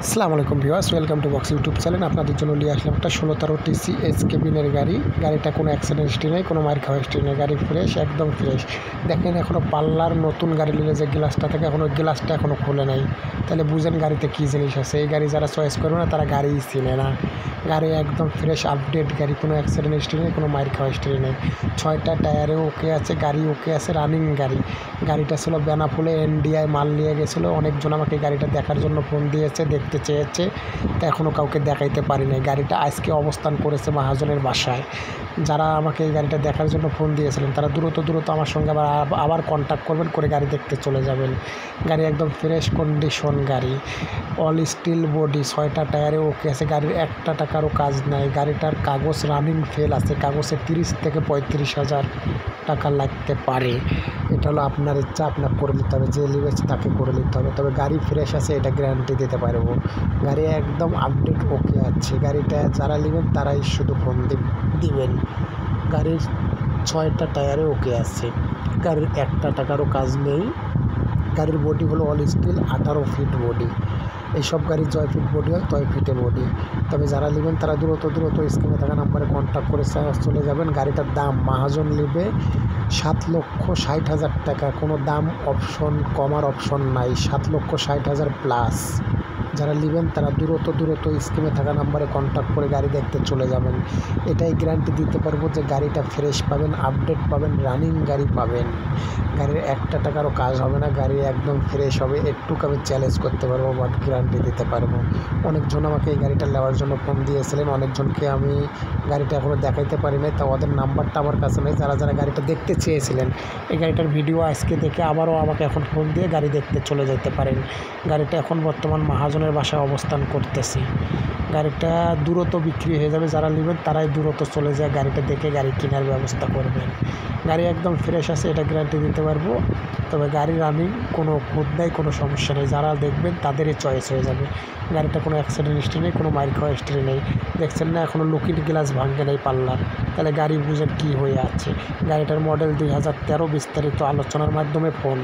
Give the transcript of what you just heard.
আসসালামু আলাইকুম viewers, welcome to box YouTube channel. আপনাদের জন্য নিয়ে আসলাম একটা 16 টিসি এস কেবিনের গাড়ি। গাড়িটা কোনো অ্যাক্সিডেন্ট হিস্ট্রি নেই, কোনো মার খাওয়া হিস্ট্রি নেই। গাড়ি ফ্রেশ, একদম ফ্রেশ। দেখেন এখনও পাল্লার নতুন গাড়ি নিলে যে গ্লাসটা থাকে এখনও গ্লাসটা এখনও খুলে নাই, তাহলে বুঝেন গাড়িতে কী জিনিস আছে। এই গাড়ি যারা চয়েস করবে না তারা গাড়িই চিনে না। গাড়ি একদম ফ্রেশ আপডেট গাড়ি, কোনো অ্যাক্সিডেন্ট হিস্ট্রি নেই, কোনো মার খাওয়া হিস্ট্রি নেই। 6টা টায়ারেও ওকে আছে, গাড়ি ওকে আছে, রানিং গাড়ি। গাড়িটা ছিল বেনাপোলে NDI মাল নিয়ে গেছিলো। অনেকজন আমাকে গাড়িটা দেখার জন্য ফোন দিয়েছে, দেখতে চেয়েছে, তা এখনও কাউকে দেখাইতে পারি নাই। গাড়িটা আজকে অবস্থান করেছে মহাজনের বাসায়। যারা আমাকে এই গাড়িটা দেখার জন্য ফোন দিয়েছিলেন তারা দ্রুত আমার সঙ্গে আবার কন্ট্যাক্ট করবেন, করে গাড়ি দেখতে চলে যাবেন। গাড়ি একদম ফ্রেশ কন্ডিশন গাড়ি, অল স্টিল বডি, 6টা টায়ারে ওকে আছে। গাড়ির একটা টাকারও কাজ নাই। গাড়িটার কাগজ রানিং ফেল আছে, কাগজে 30 থেকে 35,000 টাকা লাগতে পারে। এটা হলো আপনার ইচ্ছা, আপনার করে নিতে হবে, যে লিখেছে তাকে করে নিতে হবে। তবে গাড়ি ফ্রেশ আছে এটা গ্যারান্টি দিতে পারবো। গাড়ি একদম আপডেট ওকে আছে। গাড়িটা যারা নেবেন তারাই শুধু ফোন দিবেন। গাড়ির 6টা টায়ারে ওকে আছে। গাড়ির একটা টাকারও কাজ নেই। গাড়ির বডি হলো অল স্টিল, 18 ফিট বডি। এইসব গাড়ির 6 ফিট বডি হয়, 6 ফিটে বডি। তবে যারা নেবেন তারা দ্রুত স্ক্রিনে থাকা নাম্বারে কন্ট্যাক্ট করে চলে যাবেন। গাড়িটার দাম মাহাজন নেবে 7,60,000 টাকা। কোনো দাম অপশন কমার অপশন নাই, 7,60,000 প্লাস। যারা নেবেন তারা দ্রুত স্ক্রিনে থাকা নাম্বারে কন্ট্যাক্ট করে গাড়ি দেখতে চলে যাবেন। এটাই গ্যারান্টি দিতে পারবো যে গাড়িটা ফ্রেশ পাবেন, আপডেট পাবেন, রানিং গাড়ি পাবেন। গাড়ির একটা টাকারও কাজ হবে না, গাড়ি একদম ফ্রেশ হবে। একটুকু আমি চ্যালেঞ্জ করতে পারবো, বাট গ্যারান্টি দিতে পারবো। অনেকজন আমাকে এই গাড়িটা নেওয়ার জন্য ফোন দিয়েছিলেন, অনেকজনকে আমি গাড়িটা এখনও দেখাইতে পারি নাই, তা ওদের নাম্বারটা আমার কাছে নেই। যারা গাড়িটা দেখতে চেয়েছিলেন এই গাড়িটার ভিডিও আজকে দেখে আবারও আমাকে এখন ফোন দিয়ে গাড়ি দেখতে চলে যেতে পারেন। গাড়িটা এখন বর্তমান মহাজনের বাসায় অবস্থান করতেছি। গাড়িটা দ্রুত বিক্রি হয়ে যাবে, যারা নেবেন তারাই দ্রুত চলে যায় গাড়িটা দেখে গাড়ি কেনার ব্যবস্থা করবেন। গাড়ি একদম ফ্রেশ আছে এটা গ্যারান্টি দিতে পারবো। তবে গাড়ি রানিং, কোনো খুঁত নেই, কোনো সমস্যা নেই। যারা দেখবেন তাদেরই চয়েস হয়ে যাবে। গাড়িটা কোনো অ্যাক্সিডেন্ট হিস্ট্রি নেই, কোনো মার খাওয়া হিস্ট্রি নেই। দেখছেন না এখনও লুকিং গ্লাস ভাঙে নেই পাল্লার, তাহলে গাড়ি বুঝেন কী হয়ে আছে। গাড়িটার মডেল 2013। বিস্তারিত আলোচনার মাধ্যমে ফোন।